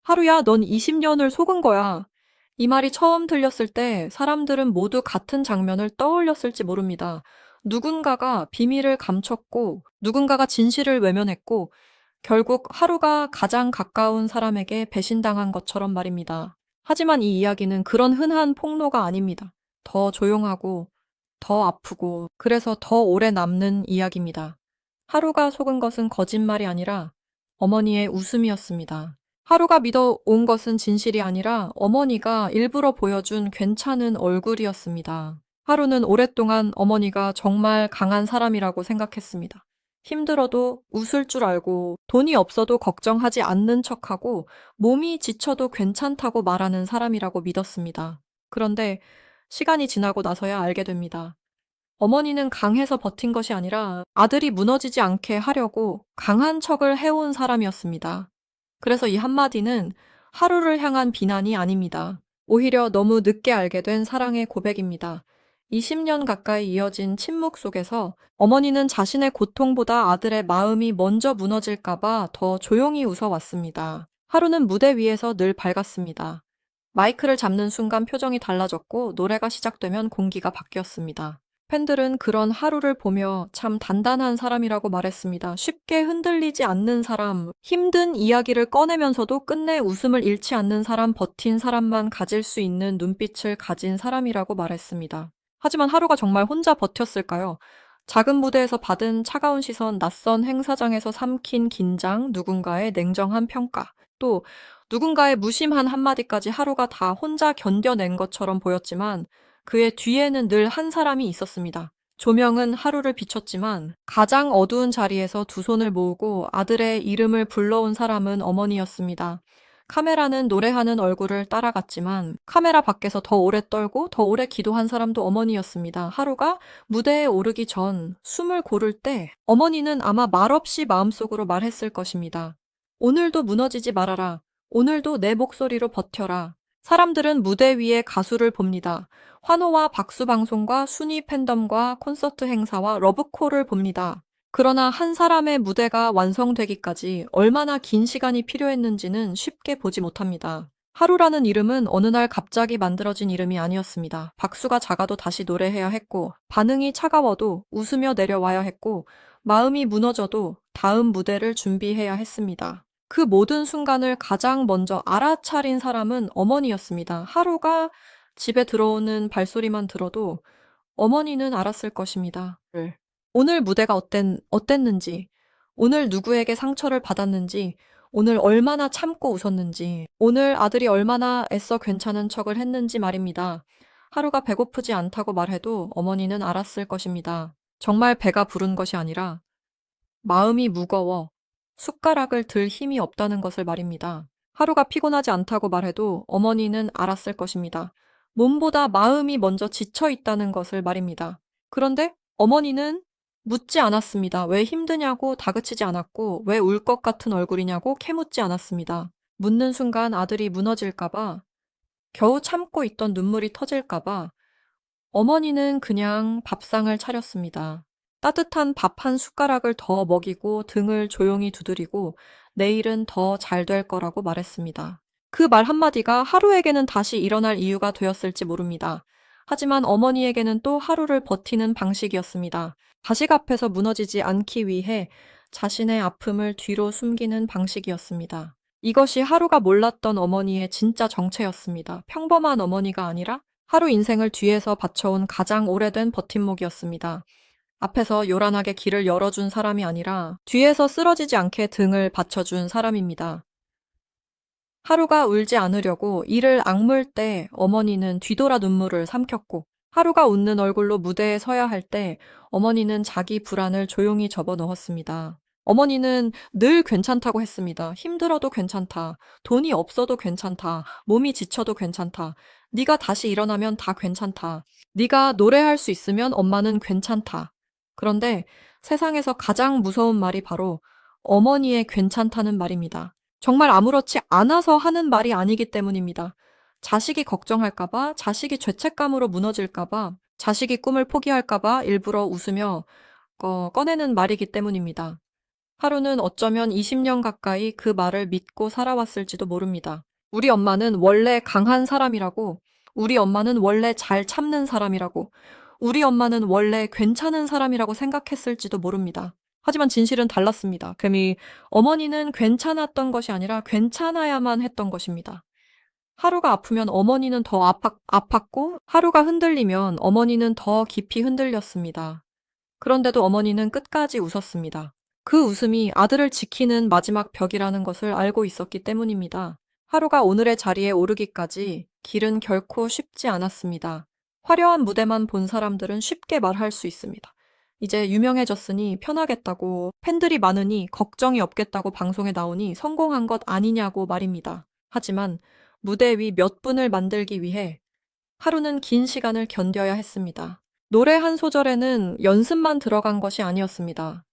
하루야, 넌 20년을 속은 거야. 이 말이 처음 들렸을 때 사람들은 모두 같은 장면을 떠올렸을지 모릅니다. 누군가가 비밀을 감췄고, 누군가가 진실을 외면했고, 결국 하루가 가장 가까운 사람에게 배신당한 것처럼 말입니다. 하지만 이 이야기는 그런 흔한 폭로가 아닙니다. 더 조용하고, 더 아프고, 그래서 더 오래 남는 이야기입니다. 하루가 속은 것은 거짓말이 아니라 어머니의 웃음이었습니다. 하루가 믿어온 것은 진실이 아니라 어머니가 일부러 보여준 괜찮은 얼굴이었습니다. 하루는 오랫동안 어머니가 정말 강한 사람이라고 생각했습니다. 힘들어도 웃을 줄 알고 돈이 없어도 걱정하지 않는 척하고 몸이 지쳐도 괜찮다고 말하는 사람이라고 믿었습니다. 그런데 시간이 지나고 나서야 알게 됩니다. 어머니는 강해서 버틴 것이 아니라 아들이 무너지지 않게 하려고 강한 척을 해온 사람이었습니다. 그래서 이 한마디는 하루를 향한 비난이 아닙니다. 오히려 너무 늦게 알게 된 사랑의 고백입니다. 20년 가까이 이어진 침묵 속에서 어머니는 자신의 고통보다 아들의 마음이 먼저 무너질까봐 더 조용히 웃어왔습니다. 하루는 무대 위에서 늘 밝았습니다. 마이크를 잡는 순간 표정이 달라졌고 노래가 시작되면 공기가 바뀌었습니다. 팬들은 그런 하루를 보며 참 단단한 사람이라고 말했습니다. 쉽게 흔들리지 않는 사람, 힘든 이야기를 꺼내면서도 끝내 웃음을 잃지 않는 사람, 버틴 사람만 가질 수 있는 눈빛을 가진 사람이라고 말했습니다. 하지만 하루가 정말 혼자 버텼을까요? 작은 무대에서 받은 차가운 시선, 낯선 행사장에서 삼킨 긴장, 누군가의 냉정한 평가, 또 누군가의 무심한 한마디까지 하루가 다 혼자 견뎌낸 것처럼 보였지만 그의 뒤에는 늘 한 사람이 있었습니다. 조명은 하루를 비췄지만 가장 어두운 자리에서 두 손을 모으고 아들의 이름을 불러온 사람은 어머니였습니다. 카메라는 노래하는 얼굴을 따라갔지만 카메라 밖에서 더 오래 떨고 더 오래 기도한 사람도 어머니였습니다. 하루가 무대에 오르기 전 숨을 고를 때 어머니는 아마 말없이 마음속으로 말했을 것입니다. 오늘도 무너지지 말아라. 오늘도 내 목소리로 버텨라. 사람들은 무대 위에 가수를 봅니다. 환호와 박수 방송과 순위 팬덤과 콘서트 행사와 러브콜을 봅니다. 그러나 한 사람의 무대가 완성되기까지 얼마나 긴 시간이 필요했는지는 쉽게 보지 못합니다. 하루라는 이름은 어느 날 갑자기 만들어진 이름이 아니었습니다. 박수가 작아도 다시 노래해야 했고, 반응이 차가워도 웃으며 내려와야 했고, 마음이 무너져도 다음 무대를 준비해야 했습니다. 그 모든 순간을 가장 먼저 알아차린 사람은 어머니였습니다. 하루가 집에 들어오는 발소리만 들어도 어머니는 알았을 것입니다. 오늘 무대가 어땠는지, 오늘 누구에게 상처를 받았는지, 오늘 얼마나 참고 웃었는지, 오늘 아들이 얼마나 애써 괜찮은 척을 했는지 말입니다. 하루가 배고프지 않다고 말해도 어머니는 알았을 것입니다. 정말 배가 부른 것이 아니라 마음이 무거워 숟가락을 들 힘이 없다는 것을 말입니다. 하루가 피곤하지 않다고 말해도 어머니는 알았을 것입니다. 몸보다 마음이 먼저 지쳐 있다는 것을 말입니다. 그런데 어머니는 묻지 않았습니다. 왜 힘드냐고 다그치지 않았고, 왜 울 것 같은 얼굴이냐고 캐묻지 않았습니다. 묻는 순간 아들이 무너질까봐, 겨우 참고 있던 눈물이 터질까봐, 어머니는 그냥 밥상을 차렸습니다. 따뜻한 밥 한 숟가락을 더 먹이고 등을 조용히 두드리고 내일은 더 잘 될 거라고 말했습니다. 그 말 한마디가 하루에게는 다시 일어날 이유가 되었을지 모릅니다. 하지만 어머니에게는 또 하루를 버티는 방식이었습니다. 가식 앞에서 무너지지 않기 위해 자신의 아픔을 뒤로 숨기는 방식이었습니다. 이것이 하루가 몰랐던 어머니의 진짜 정체였습니다. 평범한 어머니가 아니라 하루 인생을 뒤에서 바쳐온 가장 오래된 버팀목이었습니다. 앞에서 요란하게 길을 열어준 사람이 아니라 뒤에서 쓰러지지 않게 등을 받쳐준 사람입니다. 하루가 울지 않으려고 이를 악물 때 어머니는 뒤돌아 눈물을 삼켰고, 하루가 웃는 얼굴로 무대에 서야 할 때 어머니는 자기 불안을 조용히 접어넣었습니다. 어머니는 늘 괜찮다고 했습니다. 힘들어도 괜찮다. 돈이 없어도 괜찮다. 몸이 지쳐도 괜찮다. 네가 다시 일어나면 다 괜찮다. 네가 노래할 수 있으면 엄마는 괜찮다. 그런데 세상에서 가장 무서운 말이 바로 어머니의 괜찮다는 말입니다. 정말 아무렇지 않아서 하는 말이 아니기 때문입니다. 자식이 걱정할까봐, 자식이 죄책감으로 무너질까봐, 자식이 꿈을 포기할까봐 일부러 웃으며 꺼내는 말이기 때문입니다. 하루는 어쩌면 20년 가까이 그 말을 믿고 살아왔을지도 모릅니다. 우리 엄마는 원래 강한 사람이라고, 우리 엄마는 원래 잘 참는 사람이라고, 우리 엄마는 원래 괜찮은 사람이라고 생각했을지도 모릅니다. 하지만 진실은 달랐습니다. 금이 어머니는 괜찮았던 것이 아니라 괜찮아야만 했던 것입니다. 하루가 아프면 어머니는 더 아팠고, 하루가 흔들리면 어머니는 더 깊이 흔들렸습니다. 그런데도 어머니는 끝까지 웃었습니다. 그 웃음이 아들을 지키는 마지막 벽이라는 것을 알고 있었기 때문입니다. 하루가 오늘의 자리에 오르기까지 길은 결코 쉽지 않았습니다. 화려한 무대만 본 사람들은 쉽게 말할 수 있습니다. 이제 유명해졌으니 편하겠다고, 팬들이 많으니 걱정이 없겠다고 방송에 나오니 성공한 것 아니냐고 말입니다. 하지만 무대 위 몇 분을 만들기 위해 하루는 긴 시간을 견뎌야 했습니다. 노래 한 소절에는 연습만 들어간 것이 아니었습니다.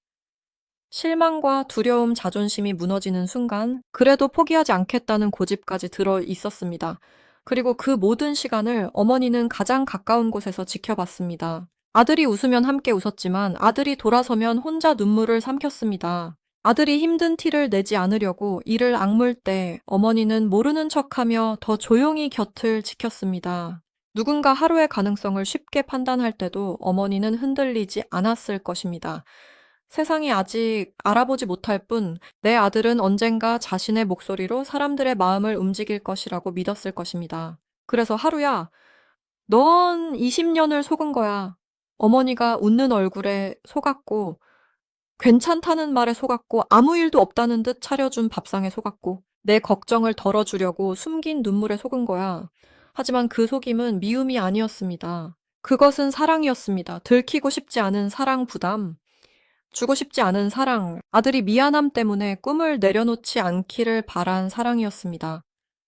실망과 두려움, 자존심이 무너지는 순간, 그래도 포기하지 않겠다는 고집까지 들어 있었습니다. 그리고 그 모든 시간을 어머니는 가장 가까운 곳에서 지켜봤습니다. 아들이 웃으면 함께 웃었지만 아들이 돌아서면 혼자 눈물을 삼켰습니다. 아들이 힘든 티를 내지 않으려고 이를 악물 때 어머니는 모르는 척하며 더 조용히 곁을 지켰습니다. 누군가 하루의 가능성을 쉽게 판단할 때도 어머니는 흔들리지 않았을 것입니다. 세상이 아직 알아보지 못할 뿐 내 아들은 언젠가 자신의 목소리로 사람들의 마음을 움직일 것이라고 믿었을 것입니다. 그래서 하루야, 넌 20년을 속은 거야. 어머니가 웃는 얼굴에 속았고 괜찮다는 말에 속았고 아무 일도 없다는 듯 차려준 밥상에 속았고 내 걱정을 덜어주려고 숨긴 눈물에 속은 거야. 하지만 그 속임은 미움이 아니었습니다. 그것은 사랑이었습니다. 들키고 싶지 않은 사랑 부담, 주고 싶지 않은 사랑, 아들이 미안함 때문에 꿈을 내려놓지 않기를 바란 사랑이었습니다.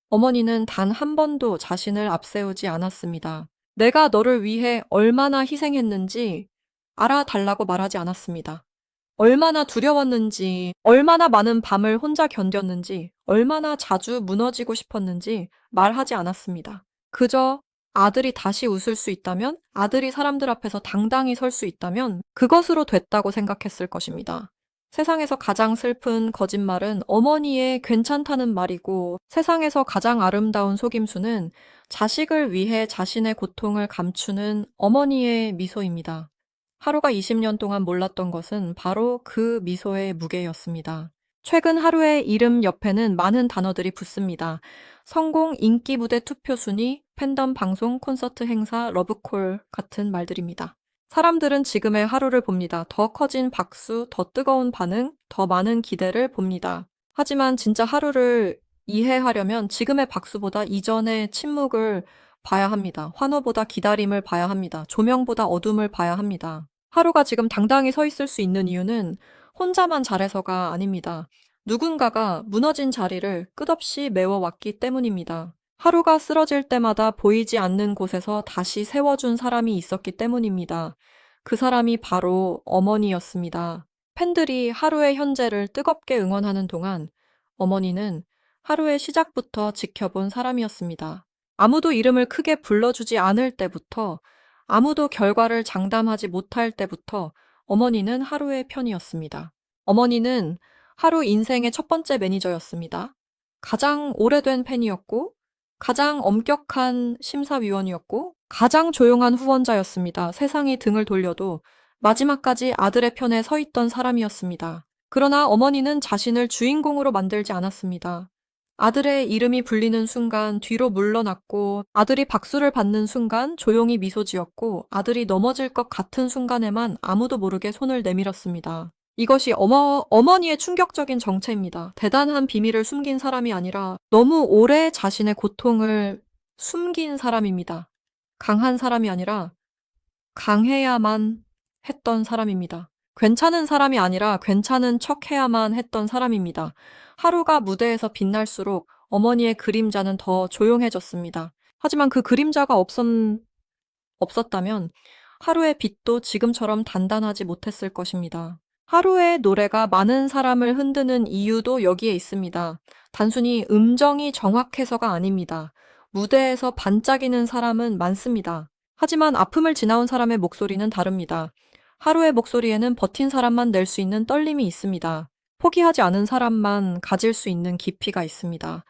어머니는 단 한 번도 자신을 앞세우지 않았습니다. 내가 너를 위해 얼마나 희생했는지 알아달라고 말하지 않았습니다. 얼마나 두려웠는지, 얼마나 많은 밤을 혼자 견뎠는지, 얼마나 자주 무너지고 싶었는지 말하지 않았습니다. 그저 아들이 다시 웃을 수 있다면, 아들이 사람들 앞에서 당당히 설 수 있다면 그것으로 됐다고 생각했을 것입니다. 세상에서 가장 슬픈 거짓말은 어머니의 괜찮다는 말이고, 세상에서 가장 아름다운 속임수는 자식을 위해 자신의 고통을 감추는 어머니의 미소입니다. 하루가 20년 동안 몰랐던 것은 바로 그 미소의 무게였습니다. 최근 하루의 이름 옆에는 많은 단어들이 붙습니다. 성공, 인기 무대 투표 순위, 팬덤 방송, 콘서트 행사, 러브콜 같은 말들입니다. 사람들은 지금의 하루를 봅니다. 더 커진 박수, 더 뜨거운 반응, 더 많은 기대를 봅니다. 하지만 진짜 하루를 이해하려면 지금의 박수보다 이전의 침묵을 봐야 합니다. 환호보다 기다림을 봐야 합니다. 조명보다 어둠을 봐야 합니다. 하루가 지금 당당히 서 있을 수 있는 이유는 혼자만 잘해서가 아닙니다. 누군가가 무너진 자리를 끝없이 메워왔기 때문입니다. 하루가 쓰러질 때마다 보이지 않는 곳에서 다시 세워준 사람이 있었기 때문입니다. 그 사람이 바로 어머니였습니다. 팬들이 하루의 현재를 뜨겁게 응원하는 동안 어머니는 하루의 시작부터 지켜본 사람이었습니다. 아무도 이름을 크게 불러주지 않을 때부터, 아무도 결과를 장담하지 못할 때부터 어머니는 하루의 편이었습니다. 어머니는 하루 인생의 첫 번째 매니저였습니다. 가장 오래된 팬이었고, 가장 엄격한 심사위원이었고, 가장 조용한 후원자였습니다. 세상이 등을 돌려도 마지막까지 아들의 편에 서 있던 사람이었습니다. 그러나 어머니는 자신을 주인공으로 만들지 않았습니다. 아들의 이름이 불리는 순간 뒤로 물러났고, 아들이 박수를 받는 순간 조용히 미소 지었고, 아들이 넘어질 것 같은 순간에만 아무도 모르게 손을 내밀었습니다. 이것이 어머니의 충격적인 정체입니다. 대단한 비밀을 숨긴 사람이 아니라 너무 오래 자신의 고통을 숨긴 사람입니다. 강한 사람이 아니라 강해야만 했던 사람입니다. 괜찮은 사람이 아니라 괜찮은 척 해야만 했던 사람입니다. 하루가 무대에서 빛날수록 어머니의 그림자는 더 조용해졌습니다. 하지만 그 그림자가 없었다면 하루의 빛도 지금처럼 단단하지 못했을 것입니다. 하루의 노래가 많은 사람을 흔드는 이유도 여기에 있습니다. 단순히 음정이 정확해서가 아닙니다. 무대에서 반짝이는 사람은 많습니다. 하지만 아픔을 지나온 사람의 목소리는 다릅니다. 하루의 목소리에는 버틴 사람만 낼 수 있는 떨림이 있습니다. 포기하지 않은 사람만 가질 수 있는 깊이가 있습니다.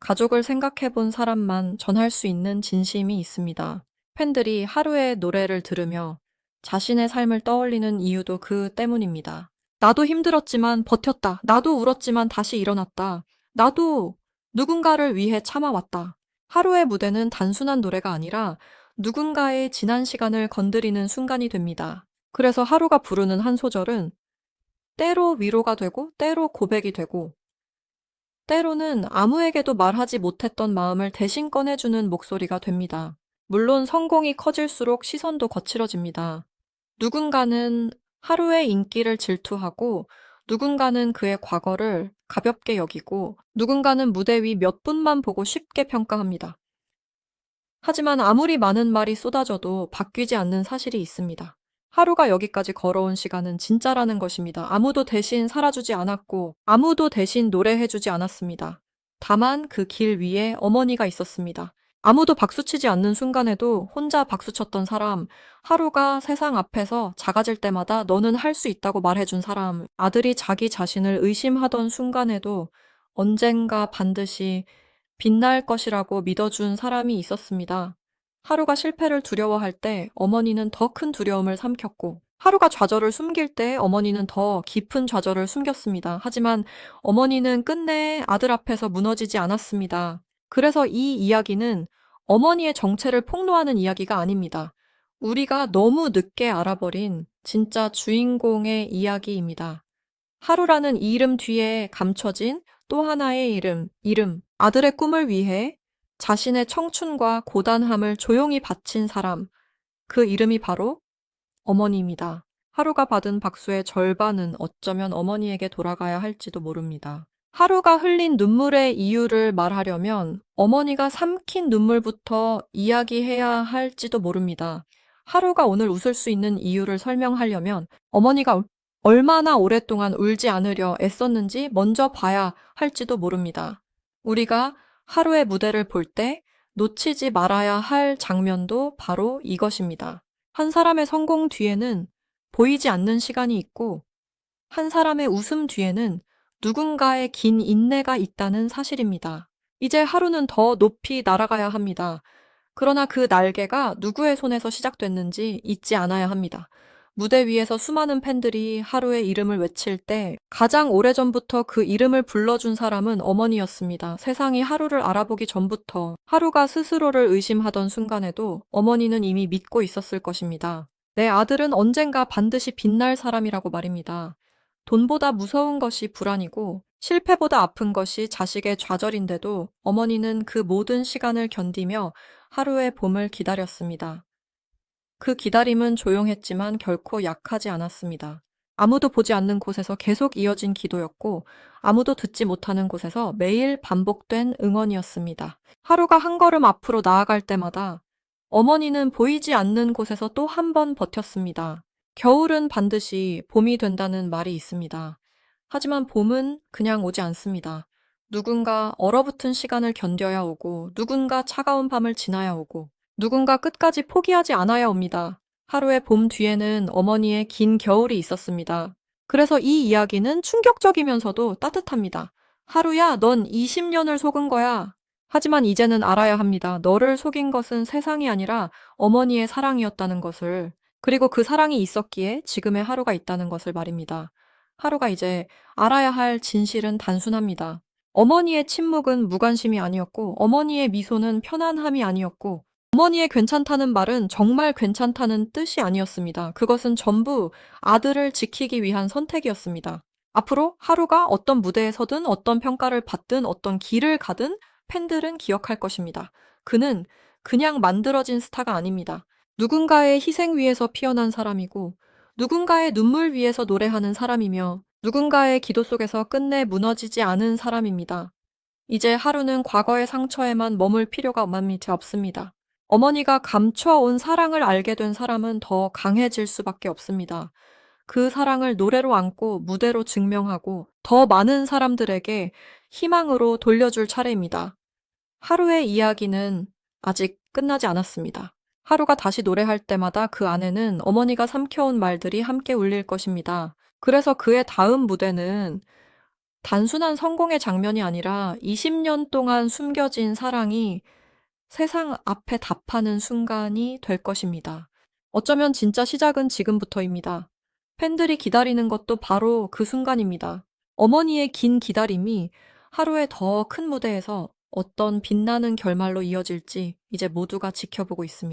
가족을 생각해 본 사람만 전할 수 있는 진심이 있습니다. 팬들이 하루의 노래를 들으며 자신의 삶을 떠올리는 이유도 그 때문입니다. 나도 힘들었지만 버텼다. 나도 울었지만 다시 일어났다. 나도 누군가를 위해 참아왔다. 하루의 무대는 단순한 노래가 아니라 누군가의 지난 시간을 건드리는 순간이 됩니다. 그래서 하루가 부르는 한 소절은 때로 위로가 되고 때로 고백이 되고 때로는 아무에게도 말하지 못했던 마음을 대신 꺼내주는 목소리가 됩니다. 물론 성공이 커질수록 시선도 거칠어집니다. 누군가는 하루의 인기를 질투하고 누군가는 그의 과거를 가볍게 여기고 누군가는 무대 위 몇 분만 보고 쉽게 평가합니다. 하지만 아무리 많은 말이 쏟아져도 바뀌지 않는 사실이 있습니다. 하루가 여기까지 걸어온 시간은 진짜라는 것입니다. 아무도 대신 살아주지 않았고, 아무도 대신 노래해주지 않았습니다. 다만 그 길 위에 어머니가 있었습니다. 아무도 박수치지 않는 순간에도 혼자 박수쳤던 사람, 하루가 세상 앞에서 작아질 때마다 너는 할 수 있다고 말해준 사람, 아들이 자기 자신을 의심하던 순간에도 언젠가 반드시 빛날 것이라고 믿어준 사람이 있었습니다. 하루가 실패를 두려워할 때 어머니는 더 큰 두려움을 삼켰고, 하루가 좌절을 숨길 때 어머니는 더 깊은 좌절을 숨겼습니다. 하지만 어머니는 끝내 아들 앞에서 무너지지 않았습니다. 그래서 이 이야기는 어머니의 정체를 폭로하는 이야기가 아닙니다. 우리가 너무 늦게 알아버린 진짜 주인공의 이야기입니다. 하루라는 이 이름 뒤에 감춰진 또 하나의 이름. 아들의 꿈을 위해 자신의 청춘과 고단함을 조용히 바친 사람. 그 이름이 바로 어머니입니다. 하루가 받은 박수의 절반은 어쩌면 어머니에게 돌아가야 할지도 모릅니다. 하루가 흘린 눈물의 이유를 말하려면 어머니가 삼킨 눈물부터 이야기해야 할지도 모릅니다. 하루가 오늘 웃을 수 있는 이유를 설명하려면 어머니가 얼마나 오랫동안 울지 않으려 애썼는지 먼저 봐야 할지도 모릅니다. 우리가 하루의 무대를 볼 때 놓치지 말아야 할 장면도 바로 이것입니다. 한 사람의 성공 뒤에는 보이지 않는 시간이 있고, 한 사람의 웃음 뒤에는 누군가의 긴 인내가 있다는 사실입니다. 이제 하루는 더 높이 날아가야 합니다. 그러나 그 날개가 누구의 손에서 시작됐는지 잊지 않아야 합니다. 무대 위에서 수많은 팬들이 하루의 이름을 외칠 때 가장 오래전부터 그 이름을 불러준 사람은 어머니였습니다. 세상이 하루를 알아보기 전부터 하루가 스스로를 의심하던 순간에도 어머니는 이미 믿고 있었을 것입니다. 내 아들은 언젠가 반드시 빛날 사람이라고 말입니다. 돈보다 무서운 것이 불안이고 실패보다 아픈 것이 자식의 좌절인데도 어머니는 그 모든 시간을 견디며 하루의 봄을 기다렸습니다. 그 기다림은 조용했지만 결코 약하지 않았습니다. 아무도 보지 않는 곳에서 계속 이어진 기도였고 아무도 듣지 못하는 곳에서 매일 반복된 응원이었습니다. 하루가 한 걸음 앞으로 나아갈 때마다 어머니는 보이지 않는 곳에서 또 한 번 버텼습니다. 겨울은 반드시 봄이 된다는 말이 있습니다. 하지만 봄은 그냥 오지 않습니다. 누군가 얼어붙은 시간을 견뎌야 오고, 누군가 차가운 밤을 지나야 오고, 누군가 끝까지 포기하지 않아야 옵니다. 하루의 봄 뒤에는 어머니의 긴 겨울이 있었습니다. 그래서 이 이야기는 충격적이면서도 따뜻합니다. 하루야, 넌 20년을 속은 거야. 하지만 이제는 알아야 합니다. 너를 속인 것은 세상이 아니라 어머니의 사랑이었다는 것을, 그리고 그 사랑이 있었기에 지금의 하루가 있다는 것을 말입니다. 하루가 이제 알아야 할 진실은 단순합니다. 어머니의 침묵은 무관심이 아니었고, 어머니의 미소는 편안함이 아니었고, 어머니의 괜찮다는 말은 정말 괜찮다는 뜻이 아니었습니다. 그것은 전부 아들을 지키기 위한 선택이었습니다. 앞으로 하루가 어떤 무대에 서든 어떤 평가를 받든 어떤 길을 가든 팬들은 기억할 것입니다. 그는 그냥 만들어진 스타가 아닙니다. 누군가의 희생 위에서 피어난 사람이고 누군가의 눈물 위에서 노래하는 사람이며 누군가의 기도 속에서 끝내 무너지지 않은 사람입니다. 이제 하루는 과거의 상처에만 머물 필요가 만만치 없습니다. 어머니가 감춰온 사랑을 알게 된 사람은 더 강해질 수밖에 없습니다. 그 사랑을 노래로 안고 무대로 증명하고 더 많은 사람들에게 희망으로 돌려줄 차례입니다. 하루의 이야기는 아직 끝나지 않았습니다. 하루가 다시 노래할 때마다 그 안에는 어머니가 삼켜온 말들이 함께 울릴 것입니다. 그래서 그의 다음 무대는 단순한 성공의 장면이 아니라 20년 동안 숨겨진 사랑이 세상 앞에 답하는 순간이 될 것입니다. 어쩌면 진짜 시작은 지금부터입니다. 팬들이 기다리는 것도 바로 그 순간입니다. 어머니의 긴 기다림이 하루에 더 큰 무대에서 어떤 빛나는 결말로 이어질지 이제 모두가 지켜보고 있습니다.